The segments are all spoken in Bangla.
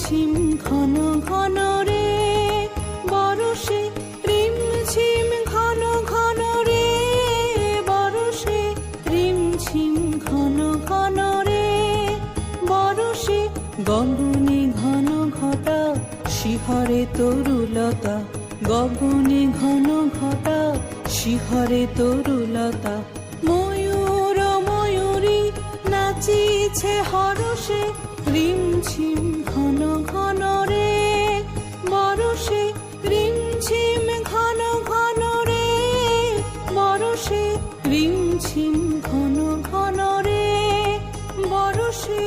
ঝিম ঘন ঘন রে বরষে, রিম ঝিম ঘন ঘন রে বরষে, রিম ঝিম ঘন ঘন রে বরষে। গগনে ঘন ঘটা শিহরে তরুলতা, গগনে ঘন ঘটা শিহরে তরুলতা। ময়ূর ময়ূরী নাচিছে হরষে, রিম ঝিম ঘন ঘন রে বরষে, রিম ঝিম ঘন ঘন রে বরষে, রিম ঝিম ঘন ঘন রে বরষে।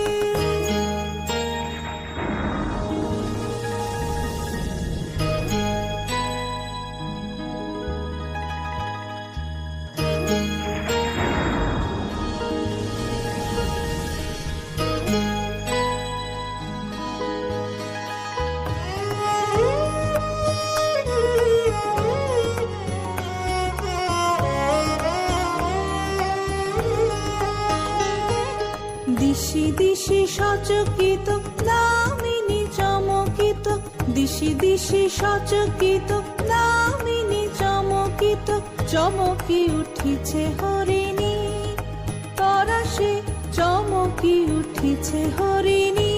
দিশি দিশি সচকিত দামিনী চমকিত, দিশি দিশি সচকিত দামিনী চমকিত। চমকি উঠিছে হরিণী তরাসে, চমকি উঠিছে হরিণী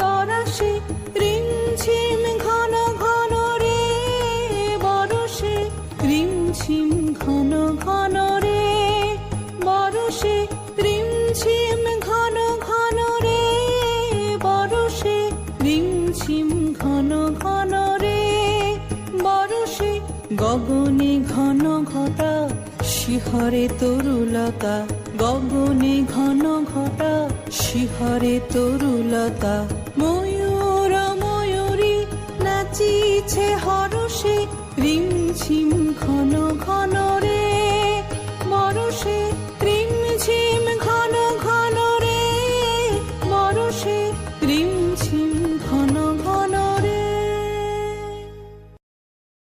তরাসে। রিম ঝিম ঘন ঘন রে বরষে, রিম ঝিম ঘন ঘন রে বরষে, রিম ঝিম ঘন ঘন রে বরষে, রিম ঝিম ঘন ঘন রে বরষে। গগনে ঘন ঘটা শিহরে তরুলতা, গগনে ঘন ঘটা শিহরে তরুলতা। ময়ূর ময়ূরী নাচিছে হরষে, রিম ঝিম ঘন